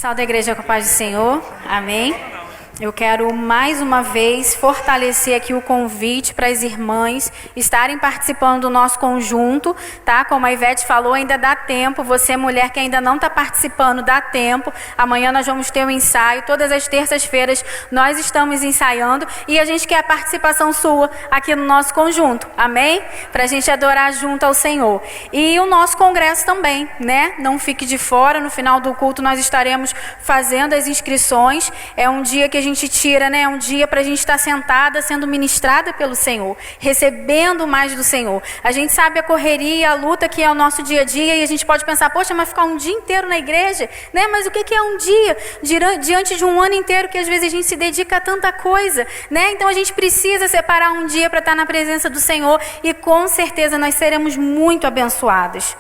Salve a igreja com a paz do Senhor, amém? Eu quero mais uma vez fortalecer aqui o convite para as irmãs estarem participando do nosso conjunto, tá? Como a Ivete falou, ainda dá tempo. Você, mulher que ainda não está participando, dá tempo. Amanhã nós vamos ter um ensaio. Todas as terças-feiras nós estamos ensaiando e a gente quer a participação sua aqui no nosso conjunto, amém? Para a gente adorar junto ao Senhor. E o nosso congresso também, né? Não fique de fora. No final do culto nós estaremos fazendo as inscrições. É um dia que a gente tira, né? Um dia para a gente estar sentada, sendo ministrada pelo Senhor, recebendo mais do Senhor. A gente sabe a correria, a luta que é o nosso dia a dia e a gente pode pensar, poxa, mas ficar um dia inteiro na igreja, né? Mas o que é um dia diante de um ano inteiro que às vezes a gente se dedica a tanta coisa, né? Então a gente precisa separar um dia para estar na presença do Senhor e com certeza nós seremos muito abençoados.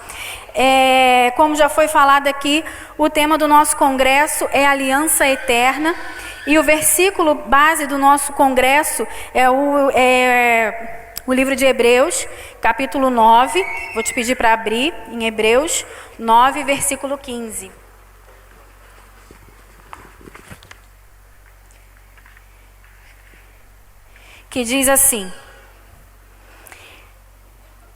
Como já foi falado aqui, o tema do nosso congresso é Aliança Eterna. E o versículo base do nosso congresso é o livro de Hebreus, capítulo 9. Vou te pedir para abrir em Hebreus 9, versículo 15. Que diz assim: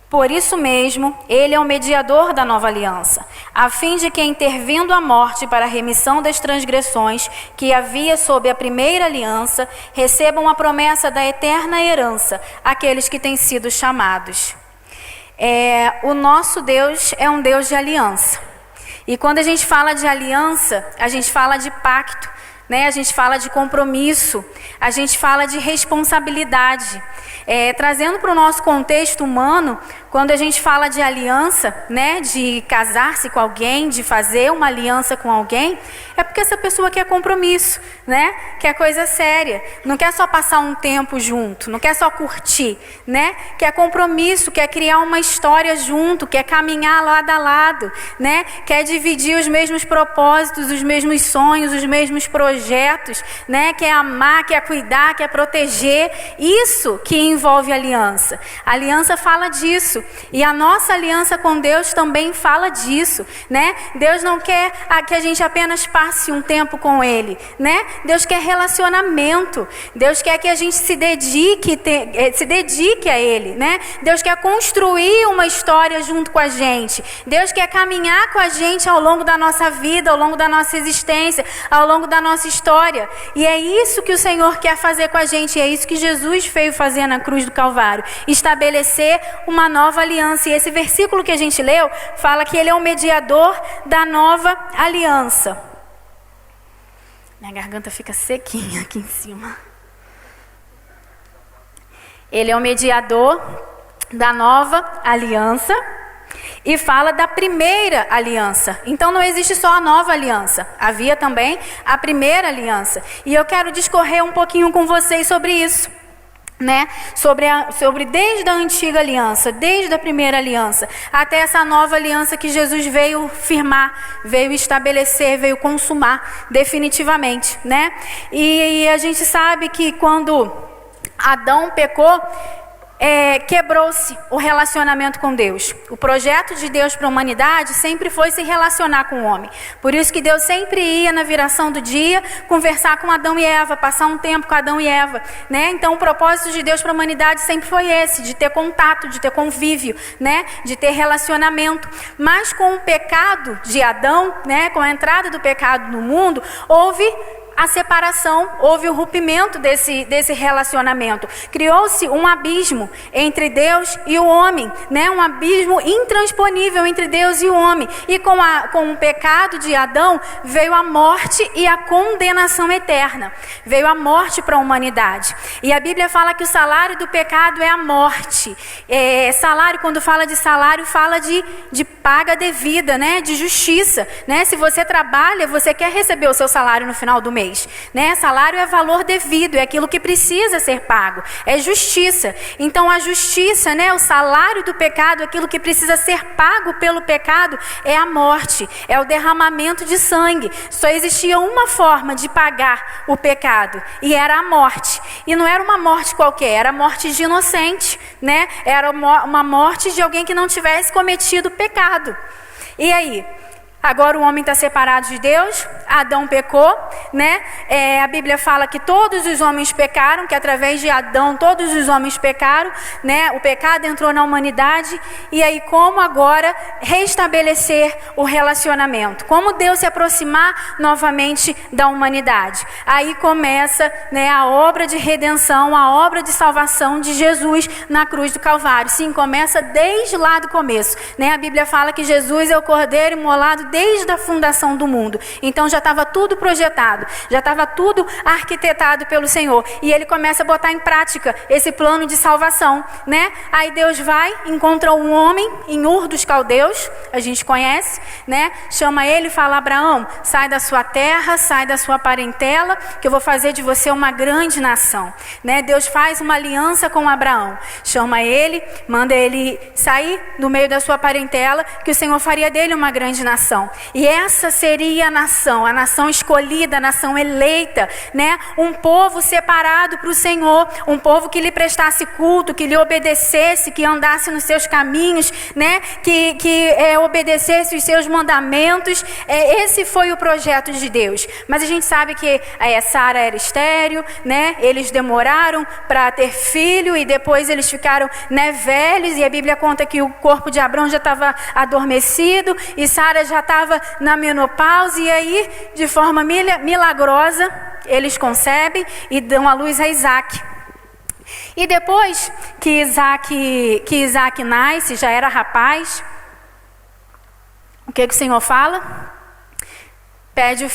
por isso mesmo, ele é o mediador da nova aliança, a fim de que, intervindo a morte para a remissão das transgressões que havia sob a primeira aliança, recebam a promessa da eterna herança, aqueles que têm sido chamados. O nosso Deus é um Deus de aliança. E quando a gente fala de aliança, a gente fala de pacto, né? A gente fala de compromisso, a gente fala de responsabilidade. Trazendo para o nosso contexto humano, quando a gente fala de aliança, né, de casar-se com alguém, de fazer uma aliança com alguém, é porque essa pessoa quer compromisso, né? Quer coisa séria, não quer só passar um tempo junto, não quer só curtir, né? Quer compromisso, quer criar uma história junto, quer caminhar lado a lado, né? Quer dividir os mesmos propósitos, os mesmos sonhos, os mesmos projetos, né? Quer amar, quer cuidar, quer proteger. Isso que envolve aliança. A aliança fala disso. E a nossa aliança com Deus também fala disso, né? Deus não quer que a gente apenas passe um tempo com Ele, né? Deus quer relacionamento. Deus quer que a gente se dedique a Ele, né? Deus quer construir uma história junto com a gente. Deus quer caminhar com a gente ao longo da nossa vida, ao longo da nossa existência, ao longo da nossa história. E é isso que o Senhor quer fazer com a gente. E é isso que Jesus veio fazer na cruz do Calvário. Estabelecer uma nova aliança. E esse versículo que a gente leu fala que ele é o mediador da nova aliança. Minha garganta fica sequinha aqui em cima. Ele é o mediador da nova aliança e fala da primeira aliança. Então não existe só a nova aliança, havia também a primeira aliança. E eu quero discorrer um pouquinho com vocês sobre isso, né? Sobre desde a antiga aliança, desde a primeira aliança, até essa nova aliança que Jesus veio firmar, veio estabelecer, veio consumar definitivamente, né? E a gente sabe que quando Adão pecou, quebrou-se o relacionamento com Deus. O projeto de Deus para a humanidade sempre foi se relacionar com o homem. Por isso que Deus sempre ia na viração do dia conversar com Adão e Eva, passar um tempo com Adão e Eva, né? Então o propósito de Deus para a humanidade sempre foi esse, de ter contato, de ter convívio, né? De ter relacionamento. Mas com o pecado de Adão, né? Com a entrada do pecado no mundo, houve a separação, houve o rompimento desse relacionamento. Criou-se um abismo entre Deus e o homem, né? Um abismo intransponível entre Deus e o homem. E com o pecado de Adão, veio a morte e a condenação eterna. Veio a morte para a humanidade. E a Bíblia fala que o salário do pecado é a morte. Salário, quando fala de salário, fala de paga devida, né? De justiça, né? Se você trabalha, você quer receber o seu salário no final do mês, né? Salário é valor devido, é aquilo que precisa ser pago, é justiça. Então a justiça, né? O salário do pecado, aquilo que precisa ser pago pelo pecado, é a morte, é o derramamento de sangue. Só existia uma forma de pagar o pecado, e era a morte. E não era uma morte qualquer, era a morte de inocente, né? Era uma morte de alguém que não tivesse cometido pecado. E aí? Agora o homem está separado de Deus, Adão pecou, né? A Bíblia fala que todos os homens pecaram, que através de Adão todos os homens pecaram, né? O pecado entrou na humanidade. E aí como agora restabelecer o relacionamento? Como Deus se aproximar novamente da humanidade? Aí começa, né, a obra de redenção, a obra de salvação de Jesus na cruz do Calvário. Sim, começa desde lá do começo, né? A Bíblia fala que Jesus é o Cordeiro imolado desde a fundação do mundo. Então já estava tudo projetado, já estava tudo arquitetado pelo Senhor. E ele começa a botar em prática esse plano de salvação, né? Aí Deus vai, encontra um homem em Ur dos Caldeus, a gente conhece, né? Chama ele e fala: Abraão, sai da sua terra, sai da sua parentela, que eu vou fazer de você uma grande nação, né? Deus faz uma aliança com Abraão, chama ele, manda ele sair do meio da sua parentela, que o Senhor faria dele uma grande nação. E essa seria a nação escolhida, a nação eleita, né? Um povo separado para o Senhor, um povo que lhe prestasse culto, que lhe obedecesse, que andasse nos seus caminhos, né? Que obedecesse os seus mandamentos. Esse foi o projeto de Deus. Mas a gente sabe que Sara era estéril, né? Eles demoraram para ter filho e depois eles ficaram, né, velhos, e a Bíblia conta que o corpo de Abraão já estava adormecido e Sara já estava na menopausa. E aí, de forma milagrosa, eles concebem e dão à luz a Isaac. E depois que Isaac nasce, já era rapaz, o que o Senhor fala? Pede o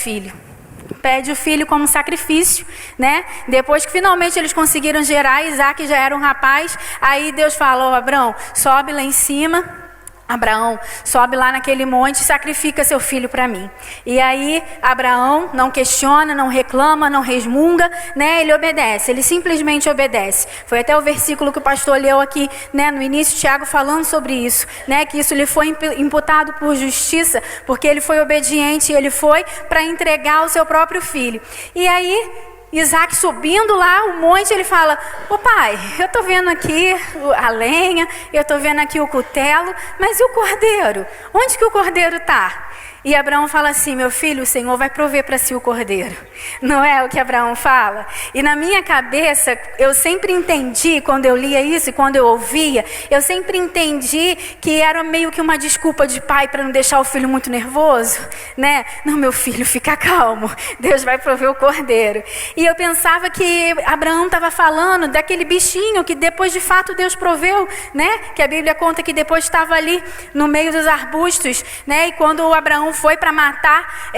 filho como sacrifício, né? Depois que finalmente eles conseguiram gerar, Isaac já era um rapaz. Aí Deus falou: Abraão, sobe lá em cima. Abraão, sobe lá naquele monte e sacrifica seu filho para mim. E aí Abraão não questiona, não reclama, não resmunga, né? Ele obedece, ele simplesmente obedece. Foi até o versículo que o pastor leu aqui, né, no início, Tiago falando sobre isso, né? Que isso lhe foi imputado por justiça, porque ele foi obediente e ele foi para entregar o seu próprio filho. E aí Isaac subindo lá o monte, ele fala: ô pai, eu estou vendo aqui a lenha, eu estou vendo aqui o cutelo, mas e o cordeiro? Onde que o cordeiro está? E Abraão fala assim: meu filho, o Senhor vai prover para si o cordeiro. Não é o que Abraão fala? E na minha cabeça, eu sempre entendi, quando eu lia isso e quando eu ouvia, eu sempre entendi que era meio que uma desculpa de pai para não deixar o filho muito nervoso, né? Não, meu filho, fica calmo, Deus vai prover o cordeiro. E eu pensava que Abraão estava falando daquele bichinho que depois de fato Deus proveu, né? Que a Bíblia conta que depois estava ali no meio dos arbustos, né? E quando o Abraão foi para matar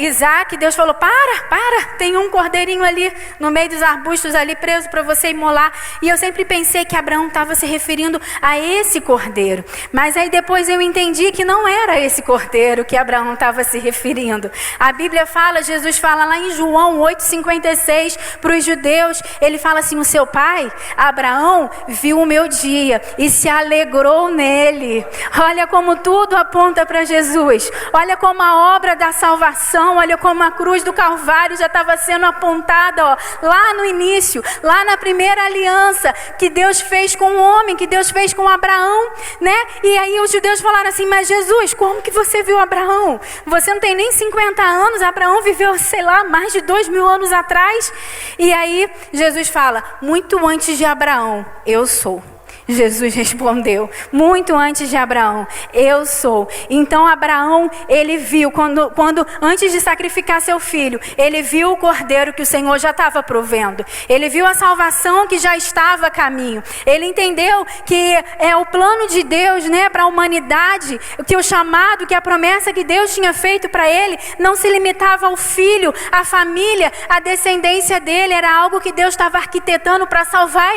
Isaac, Deus falou: para, tem um cordeirinho ali no meio dos arbustos ali preso para você imolar. E eu sempre pensei que Abraão estava se referindo a esse cordeiro, mas aí depois eu entendi que não era esse cordeiro que Abraão estava se referindo. A Bíblia fala, Jesus fala lá em João 8,56 para os judeus, ele fala assim: o seu pai Abraão viu o meu dia e se alegrou nele. Olha como tudo aponta para Jesus. Olha como a obra da salvação, olha como a cruz do Calvário já estava sendo apontada, ó, lá no início, lá na primeira aliança que Deus fez com o homem, que Deus fez com Abraão, né? E aí os judeus falaram assim: mas Jesus, como que você viu Abraão? Você não tem nem 50 anos, Abraão viveu, sei lá, mais de 2000 anos atrás. E aí Jesus fala: muito antes de Abraão, eu sou. Jesus respondeu: muito antes de Abraão, eu sou. Então Abraão, ele viu, quando antes de sacrificar seu filho, ele viu o cordeiro que o Senhor já estava provendo. Ele viu a salvação que já estava a caminho. Ele entendeu que é o plano de Deus, né, para a humanidade, que o chamado, que a promessa que Deus tinha feito para ele, não se limitava ao filho, à família, à descendência dele. Era algo que Deus estava arquitetando para salvar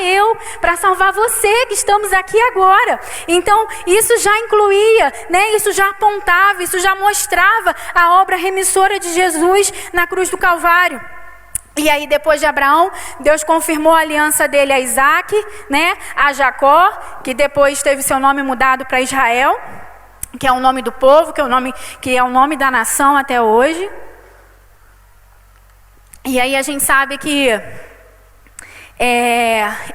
para salvar você, que estamos aqui agora. Então isso já incluía, né? Isso já apontava, isso já mostrava a obra remissora de Jesus na cruz do Calvário. E aí depois de Abraão, Deus confirmou a aliança dele a Isaac, né? A Jacó, que depois teve seu nome mudado para Israel, que é o nome do povo, que é o nome da nação até hoje. E aí a gente sabe que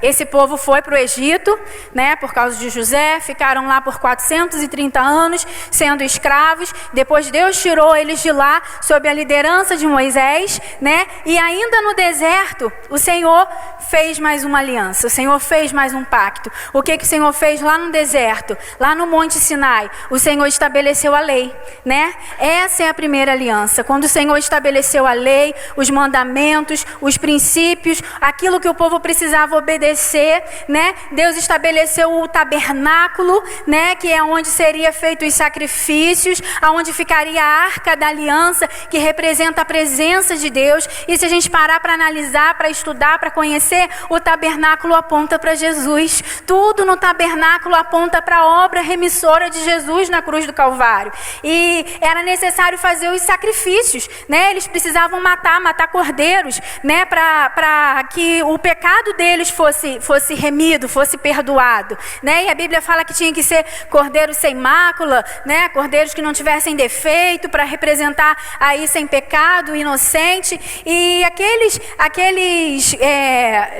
esse povo foi para o Egito, né, por causa de José, ficaram lá por 430 anos, sendo escravos. Depois Deus tirou eles de lá, sob a liderança de Moisés, né, e ainda no deserto, o Senhor fez mais uma aliança, o Senhor fez mais um pacto. O que o Senhor fez lá no deserto, lá no Monte Sinai? O Senhor estabeleceu a lei, né? Essa é a primeira aliança, quando o Senhor estabeleceu a lei, os mandamentos, os princípios, aquilo que o povo precisava obedecer, né? Deus estabeleceu o tabernáculo, né? Que é onde seria feito os sacrifícios, aonde ficaria a arca da aliança, que representa a presença de Deus. E se a gente parar para analisar, para estudar, para conhecer, o tabernáculo aponta para Jesus. Tudo no tabernáculo aponta para a obra remissora de Jesus na cruz do Calvário. E era necessário fazer os sacrifícios, né? Eles precisavam matar cordeiros, né? Para que o pecado deles fosse remido, fosse perdoado, né? E a Bíblia fala que tinha que ser cordeiros sem mácula, né? Cordeiros que não tivessem defeito, para representar aí sem pecado, inocente. E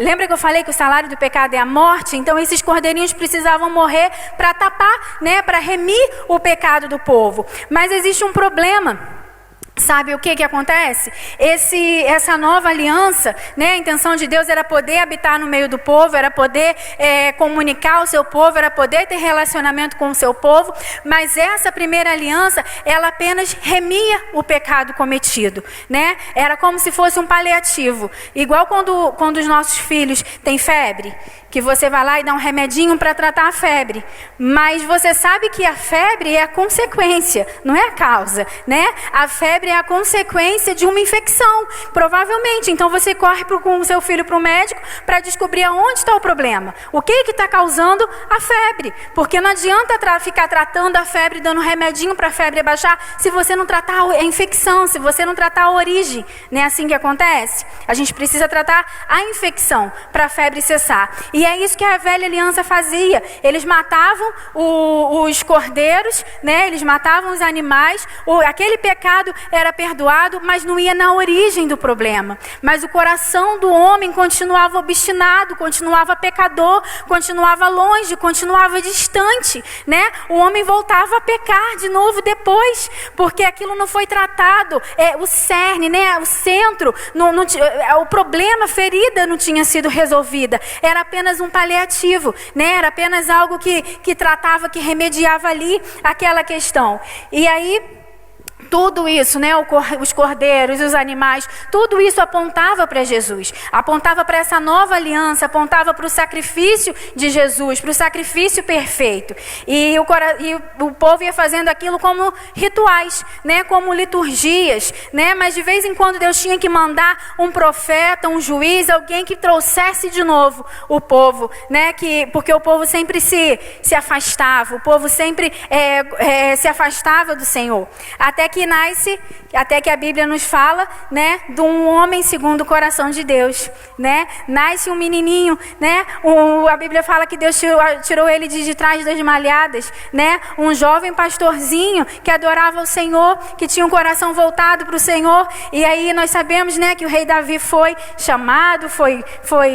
lembra que eu falei que o salário do pecado é a morte? Então esses cordeirinhos precisavam morrer para tapar, né? Para remir o pecado do povo. Mas existe um problema. Sabe o que acontece? Essa nova aliança, né? A intenção de Deus era poder habitar no meio do povo, era poder comunicar o seu povo, era poder ter relacionamento com o seu povo, mas essa primeira aliança, ela apenas remia o pecado cometido, né? Era como se fosse um paliativo, igual quando os nossos filhos têm febre, que você vai lá e dá um remedinho para tratar a febre, mas você sabe que a febre é a consequência, não é a causa, né? A febre é a consequência de uma infecção, provavelmente. Então você corre com o seu filho para o médico para descobrir aonde está o problema, o que está causando a febre, porque não adianta ficar tratando a febre, dando remedinho para a febre abaixar, se você não tratar a infecção, se você não tratar a origem. Não é assim que acontece? A gente precisa tratar a infecção para a febre cessar. E é isso que a velha aliança fazia. Eles matavam os cordeiros, né? Eles matavam os animais. Aquele pecado era perdoado, mas não ia na origem do problema. Mas o coração do homem continuava obstinado, continuava pecador, continuava longe, continuava distante, né? O homem voltava a pecar de novo depois, porque aquilo não foi tratado. O cerne, né? O centro, o problema, a ferida não tinha sido resolvida. Era apenas um paliativo, né? Era apenas algo que tratava, que remediava ali aquela questão. E aí tudo isso, né? Os cordeiros, os animais, tudo isso apontava para Jesus, apontava para essa nova aliança, apontava para o sacrifício de Jesus, para o sacrifício perfeito. E o povo ia fazendo aquilo como rituais, né? Como liturgias, né? Mas de vez em quando Deus tinha que mandar um profeta, um juiz, alguém que trouxesse de novo o povo, né? Porque o povo sempre se afastava, o povo sempre se afastava do Senhor. Até que a Bíblia nos fala, né, de um homem segundo o coração de Deus, né? Nasce um menininho, né? A Bíblia fala que Deus tirou ele de trás das malhadas, né? Um jovem pastorzinho que adorava o Senhor, que tinha um coração voltado para o Senhor. E aí nós sabemos, né, que o rei Davi foi chamado,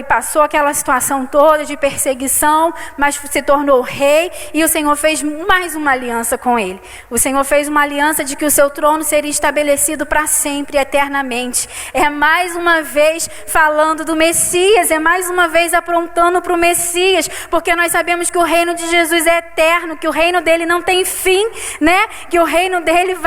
passou aquela situação toda de perseguição, mas se tornou rei, e o Senhor fez mais uma aliança com ele. O Senhor fez uma aliança de que o seu trono seria estabelecido para sempre, eternamente. É mais uma vez falando do Messias, é mais uma vez apontando para o Messias, porque nós sabemos que o reino de Jesus é eterno, que o reino dele não tem fim, né? Que o reino dele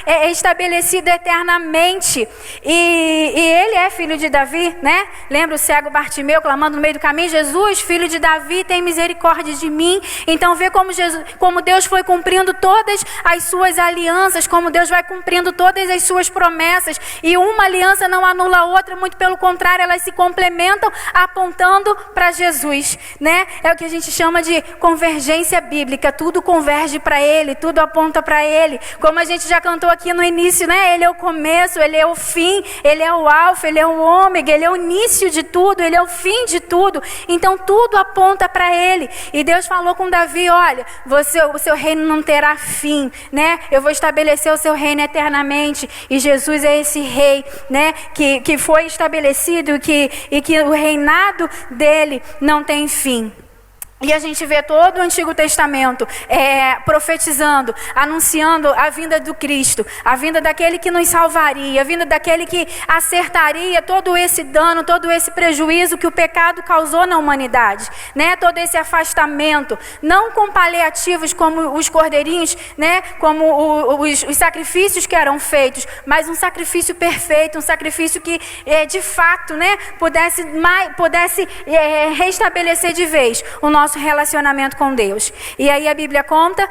é estabelecido eternamente. E ele é filho de Davi, né? Lembra o cego Bartimeu clamando no meio do caminho: Jesus, filho de Davi, tem misericórdia de mim. Então vê como Deus foi cumprindo todas as suas alianças, como Deus vai cumprindo todas as suas promessas, e uma aliança não anula a outra, muito pelo contrário, elas se complementam, apontando para Jesus, né? É o que a gente chama de convergência bíblica, tudo converge para Ele, tudo aponta para Ele, como a gente já cantou aqui no início, né? Ele é o começo, Ele é o fim, Ele é o alfa, Ele é o ômega, Ele é o início de tudo, Ele é o fim de tudo, então tudo aponta para Ele. E Deus falou com Davi: olha, o seu reino não terá fim, né? Eu vou estabelecer o seu seu reino eternamente. E Jesus é esse rei, né, que foi estabelecido e que o reinado dele não tem fim. E a gente vê todo o Antigo Testamento profetizando, anunciando a vinda do Cristo, a vinda daquele que nos salvaria, a vinda daquele que acertaria todo esse dano, todo esse prejuízo que o pecado causou na humanidade, né? Todo esse afastamento, não com paliativos como os cordeirinhos, né? Como os sacrifícios que eram feitos, mas um sacrifício perfeito, um sacrifício que de fato, né? Pudesse restabelecer de vez o nosso relacionamento com Deus. E aí a Bíblia conta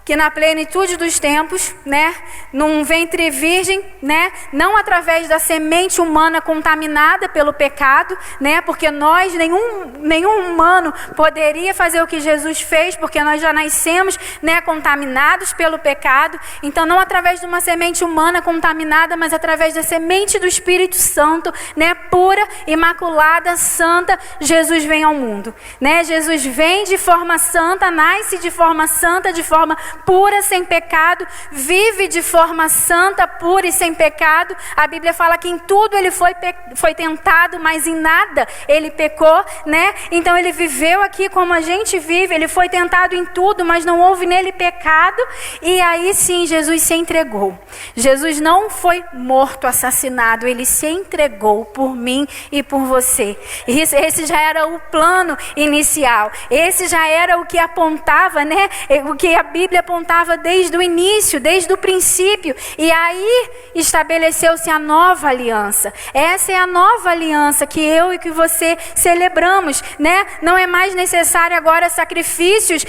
que na plenitude dos tempos, né, num ventre virgem, né, não através da semente humana contaminada pelo pecado, né, porque nós, nenhum humano poderia fazer o que Jesus fez, porque nós já nascemos, né, contaminados pelo pecado. Então não através de uma semente humana contaminada, mas através da semente do Espírito Santo, né, pura, imaculada, santa, Jesus vem ao mundo, né? Jesus vem de forma santa, nasce de forma santa, de forma pura, sem pecado, vive de forma santa, pura e sem pecado. A Bíblia fala que em tudo ele foi tentado, mas em nada ele pecou, né? Então ele viveu aqui como a gente vive, ele foi tentado em tudo, mas não houve nele pecado. E aí sim, Jesus se entregou. Jesus não foi morto, assassinado, ele se entregou por mim e por você. Esse já era o plano inicial, esse já era o que apontava, né? O que a Bíblia apontava desde o início, desde o princípio. E aí estabeleceu-se a nova aliança. Essa é a nova aliança que eu e que você celebramos, né? Não é mais necessário agora sacrifícios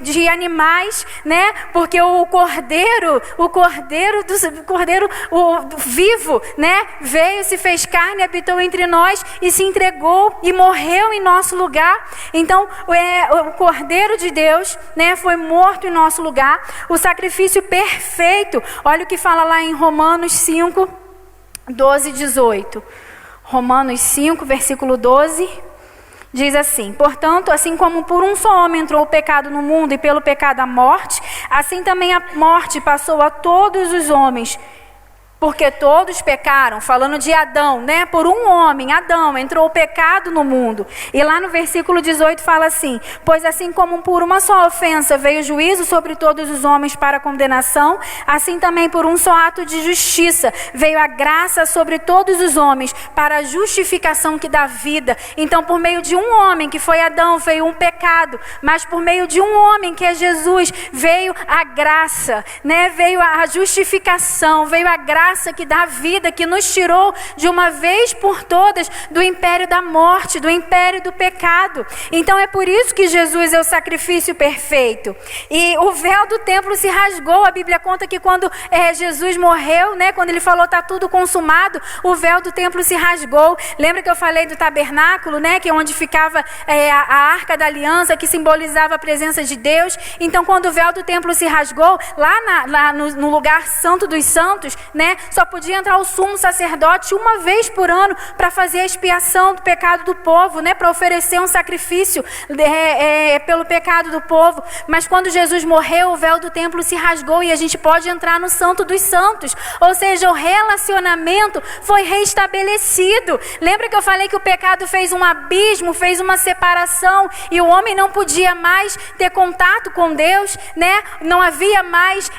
de animais, né? Porque o cordeiro vivo, né? Veio, se fez carne, habitou entre nós e se entregou e morreu em nosso lugar. Então o cordeiro de Deus, né, foi morto em nosso lugar, o sacrifício perfeito. Olha o que fala lá em Romanos 5, 12 e 18. Romanos 5, versículo 12, diz assim: portanto, assim como por um só homem entrou o pecado no mundo e pelo pecado a morte, assim também a morte passou a todos os homens, porque todos pecaram. Falando de Adão, né? Por um homem, Adão, entrou o pecado no mundo. E lá no versículo 18 fala assim: pois assim como por uma só ofensa veio o juízo sobre todos os homens para condenação, assim também por um só ato de justiça veio a graça sobre todos os homens para a justificação que dá vida. Então, por meio de um homem, que foi Adão, veio um pecado, mas por meio de um homem, que é Jesus, veio a graça, né? Veio a justificação, veio a graça que dá vida, que nos tirou de uma vez por todas do império da morte, do império do pecado. Então é por isso que Jesus é o sacrifício perfeito. E o véu do templo se rasgou. A Bíblia conta que quando Jesus morreu, né, quando ele falou está tudo consumado, o véu do templo se rasgou. Lembra que eu falei do tabernáculo, né, que é onde ficava a arca da aliança, que simbolizava a presença de Deus. Então quando o véu do templo se rasgou, lá no lugar santo dos santos, né, só podia entrar o sumo sacerdote uma vez por ano para fazer a expiação do pecado do povo, né, para oferecer um sacrifício pelo pecado do povo. Mas quando Jesus morreu, o véu do templo se rasgou e a gente pode entrar no santo dos santos. Ou seja, o relacionamento foi restabelecido. Lembra que eu falei que o pecado fez um abismo, fez uma separação e o homem não podia mais ter contato com Deus, né? Não havia mais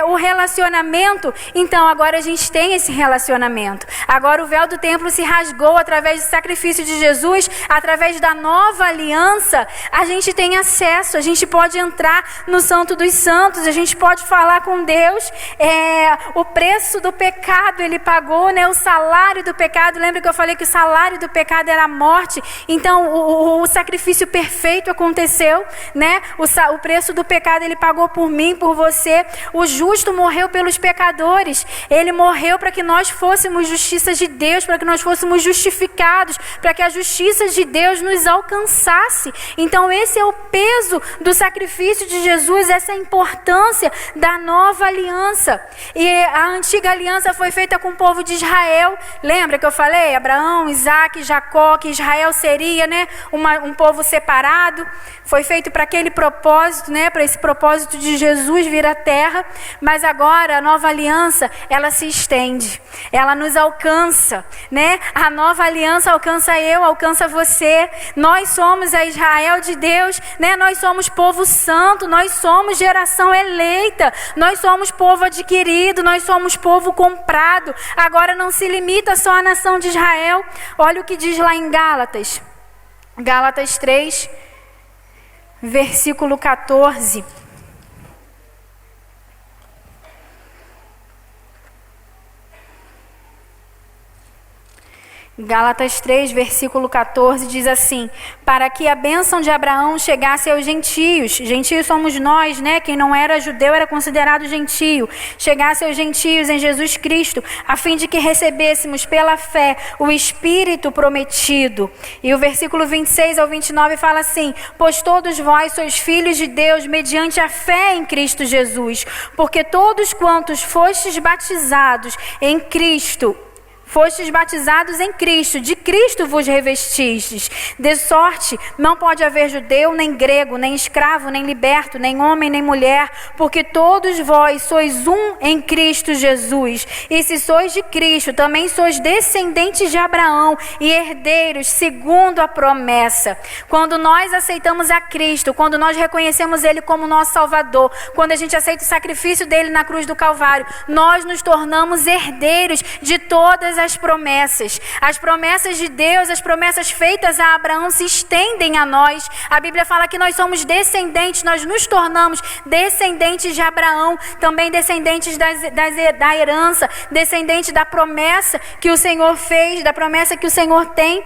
o relacionamento. Então agora a gente tem esse relacionamento. Agora o véu do templo se rasgou através do sacrifício de Jesus, através da nova aliança. A gente tem acesso, a gente pode entrar no Santo dos Santos, a gente pode falar com Deus. O preço do pecado ele pagou, né? O salário do pecado. Lembra que eu falei que o salário do pecado era a morte? Então o sacrifício perfeito aconteceu, né? O preço do pecado ele pagou por mim, por você. O justo morreu pelos pecadores. Ele morreu morreu para que nós fôssemos justiça de Deus, para que nós fôssemos justificados, para que a justiça de Deus nos alcançasse. Então esse é o peso do sacrifício de Jesus, essa é a importância da nova aliança. E a antiga aliança foi feita com o povo de Israel. Lembra que eu falei? Abraão, Isaac, Jacó, que Israel seria, né, um povo separado. Foi feito para aquele propósito, né, para esse propósito de Jesus vir à terra. Mas agora a nova aliança, ela se estende, ela nos alcança, né? A nova aliança alcança eu, alcança você. Nós somos a Israel de Deus, né? Nós somos povo santo, nós somos geração eleita, nós somos povo adquirido, nós somos povo comprado. Agora não se limita só à nação de Israel. Olha o que diz lá em Gálatas. Gálatas 3, versículo 14. Gálatas 3, versículo 14, diz assim: para que a bênção de Abraão chegasse aos gentios, gentios somos nós, né? Quem não era judeu era considerado gentio, chegasse aos gentios em Jesus Cristo, a fim de que recebêssemos pela fé o Espírito prometido. E o versículo 26 ao 29 fala assim: pois todos vós sois filhos de Deus mediante a fé em Cristo Jesus, porque todos quantos fostes batizados em Cristo, fostes batizados em Cristo, de Cristo vos revestistes. De sorte, não pode haver judeu, nem grego, nem escravo, nem liberto, nem homem, nem mulher, porque todos vós sois um em Cristo Jesus. E se sois de Cristo, também sois descendentes de Abraão e herdeiros segundo a promessa. Quando nós aceitamos a Cristo, quando nós reconhecemos Ele como nosso Salvador, quando a gente aceita o sacrifício dele na cruz do Calvário, nós nos tornamos herdeiros de todas as promessas. As promessas de Deus, as promessas feitas a Abraão se estendem a nós. A Bíblia fala que nós somos descendentes, nós nos tornamos descendentes de Abraão, também descendentes da herança, descendentes da promessa que o Senhor fez, da promessa que o Senhor tem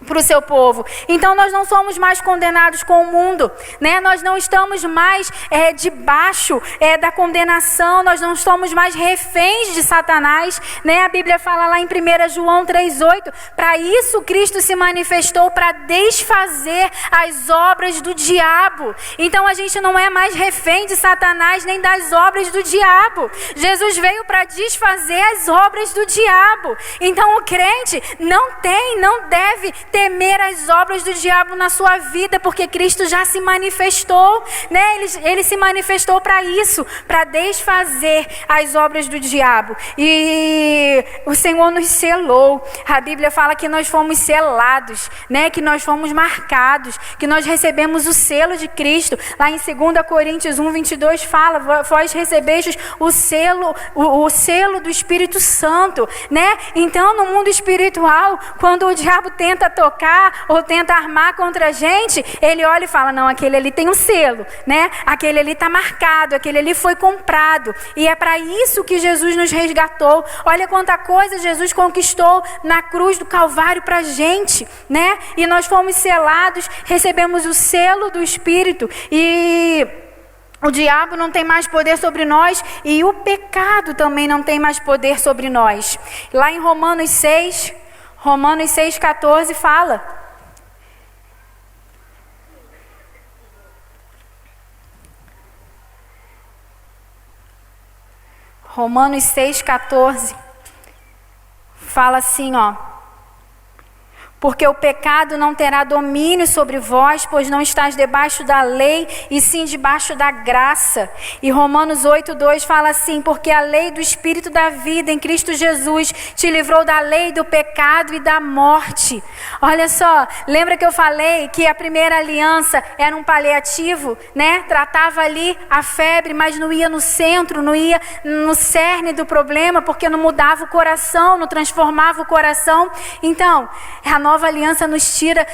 para o seu povo. Então nós não somos mais condenados com o mundo, né? Nós não estamos mais debaixo da condenação, nós não somos mais reféns de Satanás, né? A Bíblia fala lá em 1 João 3,8, para isso Cristo se manifestou, para desfazer as obras do diabo. Então a gente não é mais refém de Satanás nem das obras do diabo. Jesus veio para desfazer as obras do diabo. Então o crente não deve temer as obras do diabo na sua vida, porque Cristo já se manifestou, né? Ele se manifestou para isso, para desfazer as obras do diabo. E o Senhor nos selou. A Bíblia fala que nós fomos selados, né? Que nós fomos marcados, que nós recebemos o selo de Cristo. Lá em 2 Coríntios 1:22 fala: vós recebestes o selo do Espírito Santo, né? Então no mundo espiritual, quando o diabo tenta tocar ou tenta armar contra a gente, ele olha e fala: não, aquele ali tem um selo, né? Aquele ali está marcado, aquele ali foi comprado. E é para isso que Jesus nos resgatou. Olha quanta coisa Jesus conquistou na cruz do Calvário para a gente, né? E nós fomos selados, recebemos o selo do Espírito, e o diabo não tem mais poder sobre nós, e o pecado também não tem mais poder sobre nós. Lá em Romanos 6,14 fala: Romanos 6,14 fala assim, ó: porque o pecado não terá domínio sobre vós, pois não estás debaixo da lei, e sim debaixo da graça. E Romanos 8,2 fala assim: porque a lei do Espírito da vida em Cristo Jesus te livrou da lei do pecado e da morte. Olha só, lembra que eu falei que a primeira aliança era um paliativo, né? Tratava ali a febre, mas não ia no centro, não ia no cerne do problema, porque não mudava o coração, não transformava o coração. Então, a nova aliança nos tira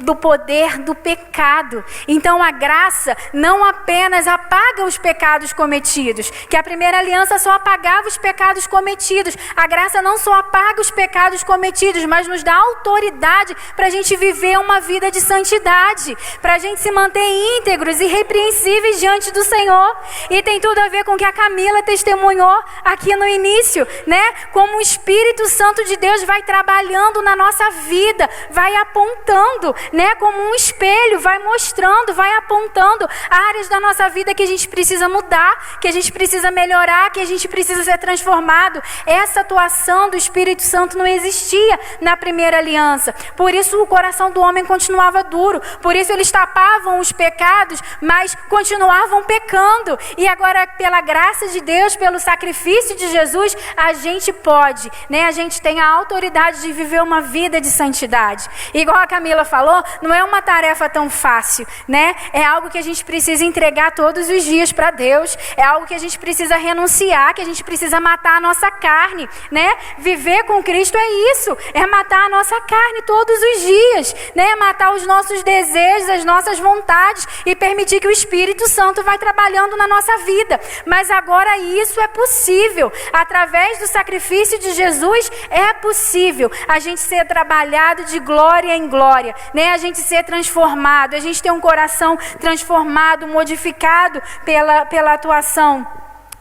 do poder do pecado. Então a graça não apenas apaga os pecados cometidos, que a primeira aliança só apagava os pecados cometidos. A graça não só apaga os pecados cometidos, mas nos dá autoridade para a gente viver uma vida de santidade, para a gente se manter íntegros e irrepreensíveis diante do Senhor. E tem tudo a ver com o que a Camila testemunhou aqui no início, né? Como o Espírito Santo de Deus vai trabalhando na nossa vida, vai apontando, né? Como um espelho, vai mostrando, vai apontando áreas da nossa vida que a gente precisa mudar, que a gente precisa melhorar, que a gente precisa ser transformado. Essa atuação do Espírito Santo não existia na primeira aliança. Por isso o coração do homem continuava duro. Por isso eles tapavam os pecados, mas continuavam pecando. E agora, pela graça de Deus, pelo sacrifício de Jesus, a gente pode, né? A gente tem a autoridade de viver uma vida de santidade. Igual a Camila falou, não é uma tarefa tão fácil, né? É algo que a gente precisa entregar todos os dias para Deus. É algo que a gente precisa renunciar, que a gente precisa matar a nossa carne, né? Viver com Cristo é isso, é matar a nossa carne todos os dias, né? Matar os nossos desejos, as nossas vontades e permitir que o Espírito Santo vai trabalhando na nossa vida. Mas agora isso é possível, através do sacrifício de Jesus é possível a gente ser trabalhado de glória em glória, né? A gente ser transformado, a gente ter um coração transformado, modificado pela atuação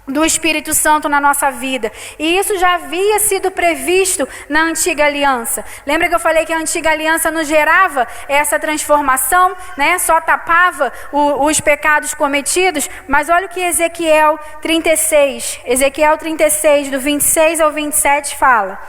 do Espírito Santo na nossa vida. E isso já havia sido previsto na antiga aliança. Lembra que eu falei que a antiga aliança não gerava essa transformação, né? Só tapava os pecados cometidos? Mas olha o que Ezequiel 36, do 26 ao 27 fala: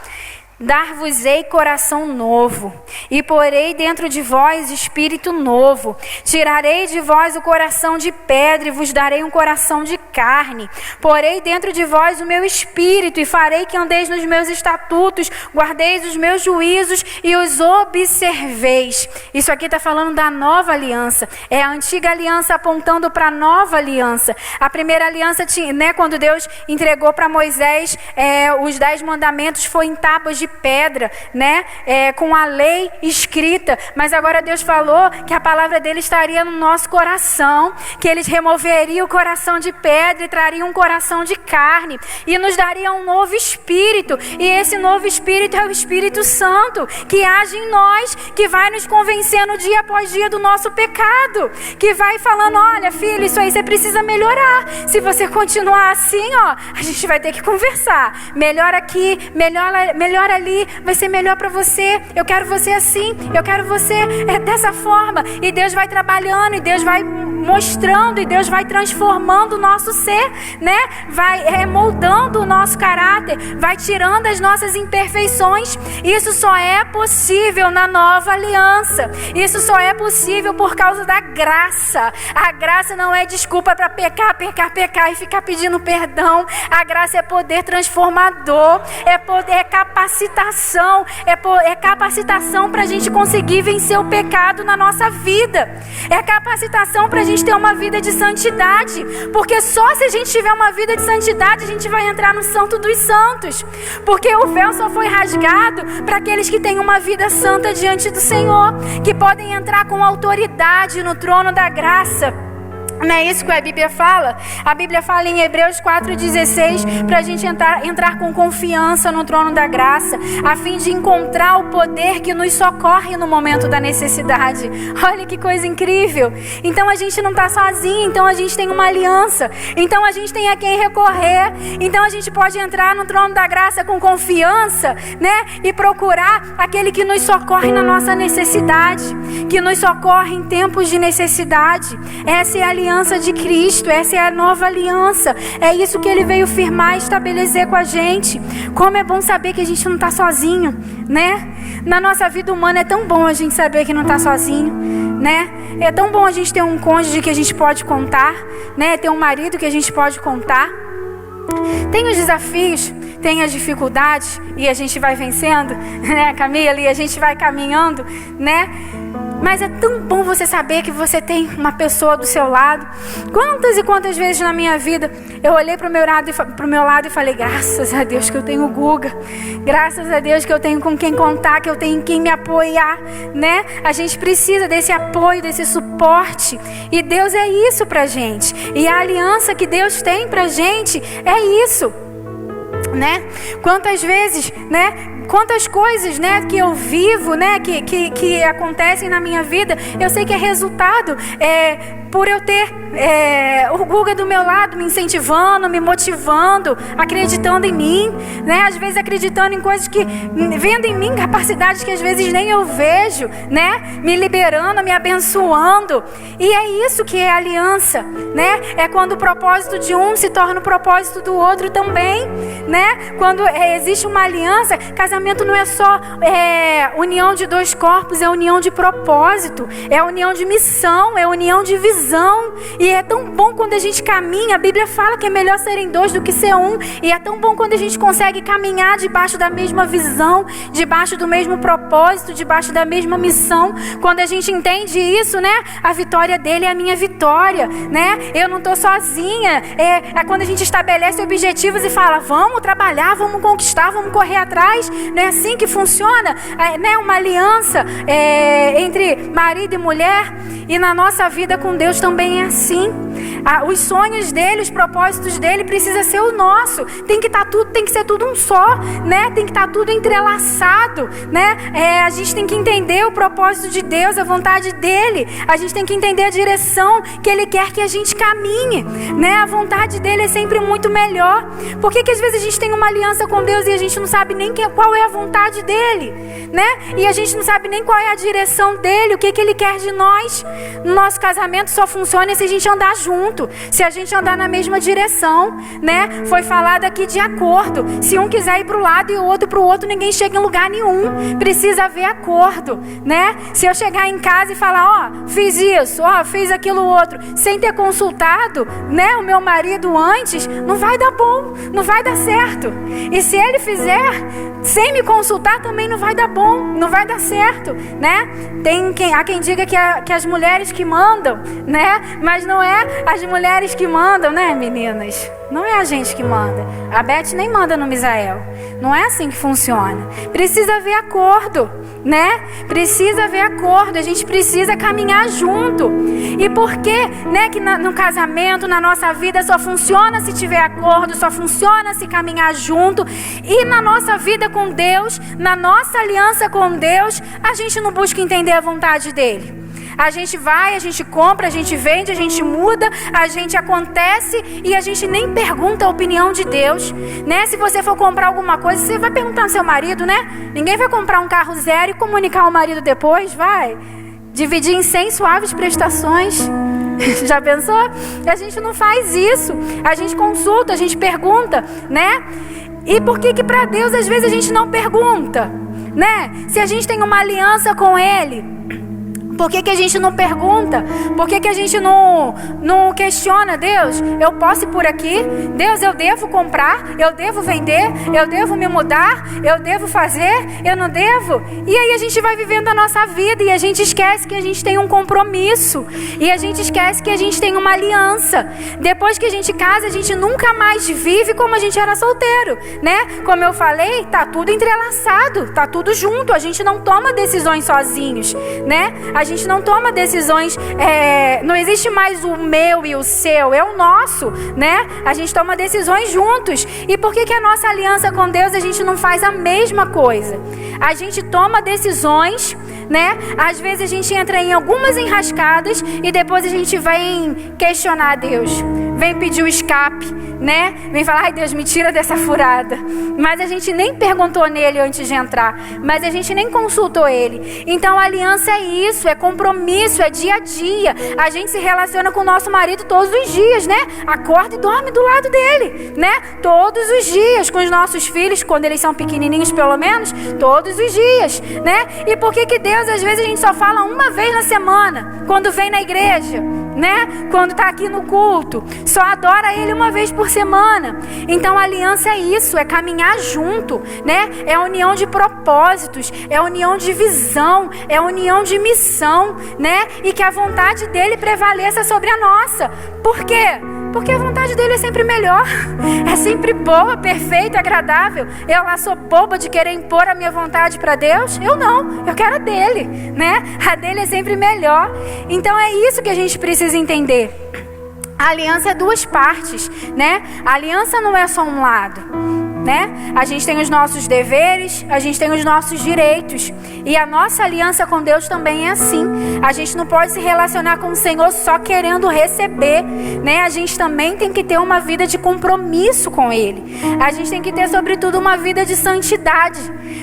dar-vos-ei coração novo, e porei dentro de vós espírito novo. Tirarei de vós o coração de pedra, e vos darei um coração de carne. Porei dentro de vós o meu espírito, e farei que andeis nos meus estatutos, guardeis os meus juízos e os observeis. Isso aqui está falando da nova aliança. É a antiga aliança apontando para a nova aliança. A primeira aliança, né, quando Deus entregou para Moisés os 10 mandamentos, foi em tábuas de pedra, né? Com a lei escrita. Mas agora Deus falou que a palavra dele estaria no nosso coração, que eles removeriam o coração de pedra e trariam um coração de carne e nos daria um novo espírito. E esse novo espírito é o Espírito Santo, que age em nós, que vai nos convencendo dia após dia do nosso pecado, que vai falando: olha, filho, isso aí você precisa melhorar. Se você continuar assim, ó, a gente vai ter que conversar. Melhor aqui, melhor ali, vai ser melhor para você. Eu quero você assim, eu quero você dessa forma. E Deus vai trabalhando, e Deus vai mostrando, e Deus vai transformando o nosso ser, né? Vai moldando o nosso caráter, vai tirando as nossas imperfeições. Isso só é possível na nova aliança. Isso só é possível por causa da graça. A graça não é desculpa para pecar e ficar pedindo perdão. A graça é poder transformador, é capacitação, é capacitação para a gente conseguir vencer o pecado na nossa vida. É capacitação para a gente ter uma vida de santidade, porque só se a gente tiver uma vida de santidade a gente vai entrar no Santo dos Santos, porque o véu só foi rasgado para aqueles que têm uma vida santa diante do Senhor, que podem entrar com autoridade no trono da graça. Não é isso que a Bíblia fala? A Bíblia fala em Hebreus 4,16 para a gente entrar com confiança no trono da graça, a fim de encontrar o poder que nos socorre no momento da necessidade. Olha que coisa incrível! Então a gente não está sozinho, então a gente tem uma aliança, então a gente tem a quem recorrer, então a gente pode entrar no trono da graça com confiança, né? E procurar aquele que nos socorre na nossa necessidade, que nos socorre em tempos de necessidade. Essa é a aliança de Cristo, essa é a nova aliança. É isso que Ele veio firmar e estabelecer com a gente. Como é bom saber que a gente não está sozinho, né? Na nossa vida humana é tão bom a gente saber que não está sozinho, né? É tão bom a gente ter um cônjuge que a gente pode contar, né? Ter um marido que a gente pode contar. Tem os desafios, tem as dificuldades e a gente vai vencendo, né, Camila? E a gente vai caminhando, né? Mas é tão bom você saber que você tem uma pessoa do seu lado. Quantas e quantas vezes na minha vida eu olhei para o meu lado e falei, graças a Deus que eu tenho o Guga, graças a Deus que eu tenho com quem contar, que eu tenho quem me apoiar, né? A gente precisa desse apoio, desse suporte, e Deus é isso pra gente, e a aliança que Deus tem pra gente é isso, né? Quantas vezes, né? Quantas coisas, né, que eu vivo, né, que acontecem na minha vida, eu sei que é resultado por eu ter o Guga do meu lado, me incentivando, me motivando, acreditando em mim, né? Às vezes acreditando em coisas que, vendo em mim capacidades que às vezes nem eu vejo, né? Me liberando, me abençoando. E é isso que é aliança, né? É quando o propósito de um se torna o propósito do outro também, né? Quando existe uma aliança, casamento não é só união de dois corpos, é união de propósito, é união de missão, é união de visão. E é tão bom quando a gente caminha. A Bíblia fala que é melhor serem dois do que ser um. E é tão bom quando a gente consegue caminhar debaixo da mesma visão, debaixo do mesmo propósito, debaixo da mesma missão. Quando a gente entende isso, né? A vitória dele é a minha vitória, né? Eu não estou sozinha. É quando a gente estabelece objetivos e fala, vamos trabalhar, vamos conquistar, vamos correr atrás. Não é assim que funciona, né? Uma aliança entre marido e mulher. E na nossa vida com Deus também é assim. Os sonhos dele, os propósitos dele precisa ser o nosso. Tem que ser tudo um só, né? Tem que estar tudo entrelaçado, né? A gente tem que entender o propósito de Deus, a vontade dele. A gente tem que entender a direção que ele quer que a gente caminhe, né? A vontade dele é sempre muito melhor. Por que às vezes a gente tem uma aliança com Deus e a gente não sabe nem qual é a vontade dele, né? E a gente não sabe nem qual é a direção dele, o que ele quer de nós. Nosso casamento só funciona se a gente andar junto, se a gente andar na mesma direção, né? Foi falado aqui de acordo. Se um quiser ir para o lado e o outro para o outro, ninguém chega em lugar nenhum. Precisa haver acordo, né? Se eu chegar em casa e falar, fiz isso, fiz aquilo outro, sem ter consultado, né, o meu marido antes, não vai dar bom, não vai dar certo. E se ele fizer sem me consultar, também não vai dar bom, não vai dar certo, né? Há quem diga que as mulheres que mandam, né? Mas não é as mulheres que mandam, né, meninas? Não é a gente que manda. A Beth nem manda no Misael. Não é assim que funciona. Precisa haver acordo, né? Precisa haver acordo. A gente precisa caminhar junto. E por que, né, que no casamento, na nossa vida, só funciona se tiver acordo, só funciona se caminhar junto. E na nossa vida com Deus, na nossa aliança com Deus, a gente não busca entender a vontade dele. A gente vai, a gente compra, a gente vende, a gente muda, a gente acontece e a gente nem pergunta a opinião de Deus, né? Se você for comprar alguma coisa, você vai perguntar ao seu marido, né? Ninguém vai comprar um carro zero e comunicar ao marido depois, vai? Dividir em 100 suaves prestações. Já pensou? A gente não faz isso. A gente consulta, a gente pergunta, né? E por que para Deus às vezes a gente não pergunta, né? Se a gente tem uma aliança com Ele, por que a gente não pergunta? Por que a gente não questiona? Deus, eu posso ir por aqui? Deus, eu devo comprar? Eu devo vender? Eu devo me mudar? Eu devo fazer? Eu não devo? E aí a gente vai vivendo a nossa vida e a gente esquece que a gente tem um compromisso. E a gente esquece que a gente tem uma aliança. Depois que a gente casa, a gente nunca mais vive como a gente era solteiro, né? Como eu falei, tá tudo entrelaçado, tá tudo junto. A gente não toma decisões sozinhos, né? A gente não toma decisões, não existe mais o meu e o seu, é o nosso, né? A gente toma decisões juntos. E por que a nossa aliança com Deus a gente não faz a mesma coisa? A gente toma decisões, né? Às vezes a gente entra em algumas enrascadas e depois a gente vem questionar Deus, vem pedir o escape, né? Vem falar, ai Deus, me tira dessa furada. Mas a gente nem perguntou nele antes de entrar, mas a gente nem consultou ele. Então a aliança é isso, é compromisso, é dia a dia. A gente se relaciona com o nosso marido todos os dias, né? Acorda e dorme do lado dele, né? Todos os dias, com os nossos filhos, quando eles são pequenininhos pelo menos, todos os dias, né? E por que Deus Deus, às vezes a gente só fala uma vez na semana, quando vem na igreja, né? Quando está aqui no culto, só adora Ele uma vez por semana. Então a aliança é isso, é caminhar junto, né? É a união de propósitos, é a união de visão, é a união de missão, né? E que a vontade dele prevaleça sobre a nossa. Por quê? Porque a vontade dele é sempre melhor, é sempre boa, perfeita, agradável. Eu lá sou boba de querer impor a minha vontade para Deus? Eu não, eu quero a dele, né? A dele é sempre melhor. Então é isso que a gente precisa entender. A aliança é duas partes, né? A aliança não é só um lado, né? A gente tem os nossos deveres, a gente tem os nossos direitos. E a nossa aliança com Deus também é assim. A gente não pode se relacionar com o Senhor só querendo receber, né? A gente também tem que ter uma vida de compromisso com Ele. A gente tem que ter, sobretudo, uma vida de santidade.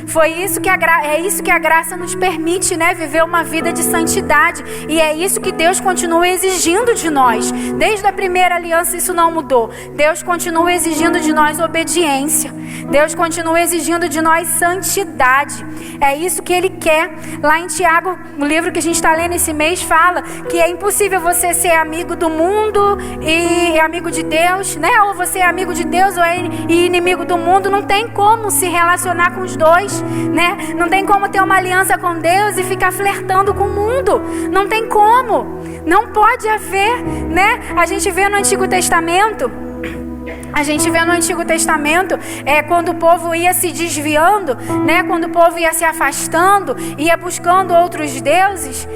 Foi isso que é isso que a graça nos permite, né? Viver uma vida de santidade. E é isso que Deus continua exigindo de nós. Desde a primeira aliança isso não mudou. Deus continua exigindo de nós obediência. Deus continua exigindo de nós santidade. É isso que Ele quer. Lá em Tiago, o livro que a gente está lendo esse mês, fala que é impossível você ser amigo do mundo e amigo de Deus, né? Ou você é amigo de Deus ou é inimigo do mundo. Não tem como se relacionar com os dois, né? Não tem como ter uma aliança com Deus e ficar flertando com o mundo. Não tem como. Não pode haver, né? A gente vê no Antigo Testamento, quando o povo ia se desviando, né? Quando o povo ia se afastando, ia buscando outros deuses,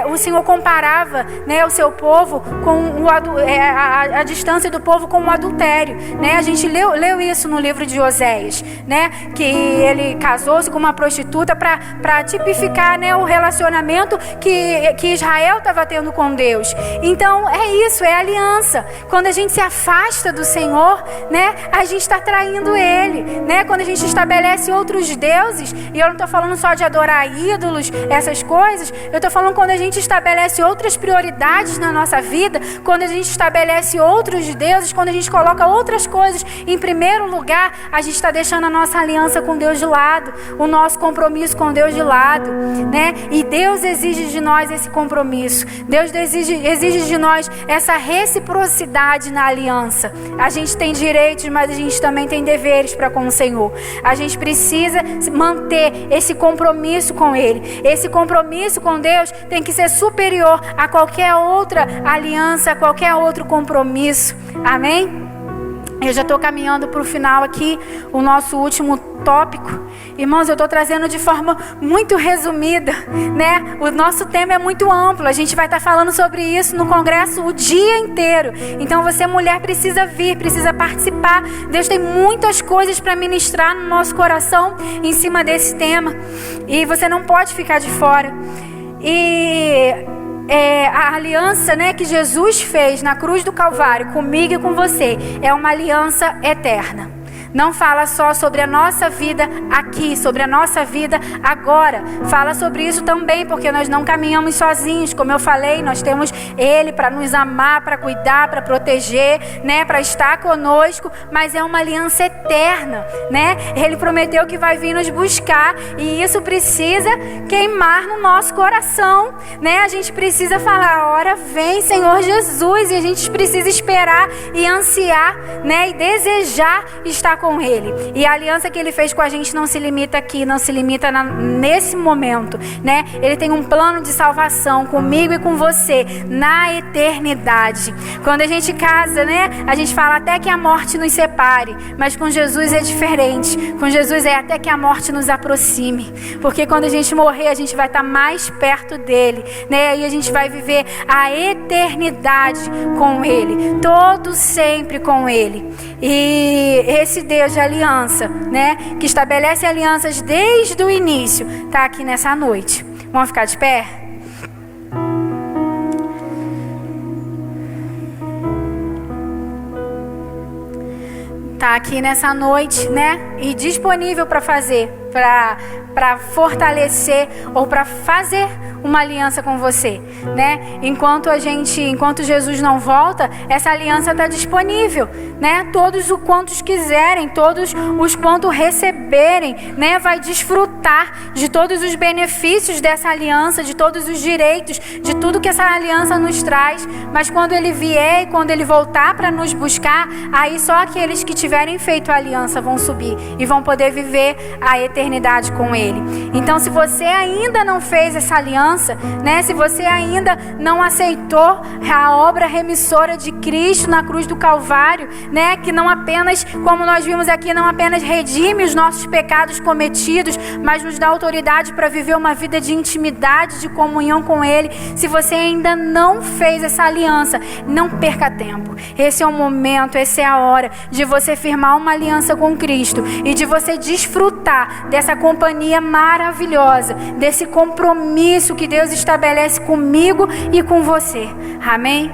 o Senhor comparava, né, o seu povo com a distância do povo com o adultério, né? A gente leu isso no livro de Oséias, né? Que ele casou-se com uma prostituta para tipificar, né, o relacionamento que Israel estava tendo com Deus. Então é isso, é aliança. Quando a gente se afasta do Senhor, né, a gente está traindo Ele, né? Quando a gente estabelece outros deuses, e eu não estou falando só de adorar ídolos, essas coisas, eu estou falando quando a gente estabelece outras prioridades na nossa vida, quando a gente estabelece outros deuses, quando a gente coloca outras coisas em primeiro lugar, a gente está deixando a nossa aliança com Deus de lado, o nosso compromisso com Deus de lado, né? E Deus exige de nós esse compromisso. Deus exige de nós essa reciprocidade na aliança. A gente tem direitos, mas a gente também tem deveres para com o Senhor. A gente precisa manter esse compromisso com Ele. Esse compromisso com Deus tem que ser superior a qualquer outra aliança, a qualquer outro compromisso. Amém? Eu já estou caminhando para o final aqui, o nosso último tópico. Irmãos, eu estou trazendo de forma muito resumida, né? O nosso tema é muito amplo. A gente vai estar falando sobre isso no congresso o dia inteiro. Então você, mulher, precisa vir, precisa participar. Deus tem muitas coisas para ministrar no nosso coração em cima desse tema. E você não pode ficar de fora. A aliança, né, que Jesus fez na cruz do Calvário comigo e com você é uma aliança eterna. Não fala só sobre a nossa vida aqui, sobre a nossa vida agora. Fala sobre isso também, porque nós não caminhamos sozinhos. Como eu falei, nós temos Ele para nos amar, para cuidar, para proteger, né, para estar conosco. Mas é uma aliança eterna, né? Ele prometeu que vai vir nos buscar e isso precisa queimar no nosso coração, né? A gente precisa falar, ora vem Senhor Jesus, e a gente precisa esperar e ansiar, né, e desejar estar com Ele. E a aliança que Ele fez com a gente não se limita aqui, não se limita nesse momento, né? Ele tem um plano de salvação comigo e com você na eternidade. Quando a gente casa, né, a gente fala até que a morte nos separe, mas com Jesus é diferente. Com Jesus é até que a morte nos aproxime, porque quando a gente morrer, a gente vai estar mais perto dele, né? E a gente vai viver a eternidade com Ele, todo sempre com Ele. E esse Deus de aliança, né, que estabelece alianças desde o início, está aqui nessa noite. Vamos ficar de pé? Está aqui nessa noite, né, e disponível para fazer para fortalecer ou para fazer uma aliança com você, né? Enquanto Jesus não volta, essa aliança está disponível, né? Todos os quantos quiserem, todos os quantos receberem, né? Vai desfrutar de todos os benefícios dessa aliança, de todos os direitos, de tudo que essa aliança nos traz. Mas quando ele vier e quando ele voltar para nos buscar, aí só aqueles que tiverem feito a aliança vão subir e vão poder viver a eternidade com ele. Então, se você ainda não fez essa aliança, né? Se você ainda não aceitou a obra remissora de Cristo na cruz do Calvário, né? Que não apenas, como nós vimos aqui, não apenas redime os nossos pecados cometidos, mas nos dá autoridade para viver uma vida de intimidade, de comunhão com Ele. Se você ainda não fez essa aliança, não perca tempo. Esse é o momento, essa é a hora de você firmar uma aliança com Cristo e de você desfrutar dessa companhia maravilhosa, desse compromisso que Deus estabelece comigo e com você. Amém?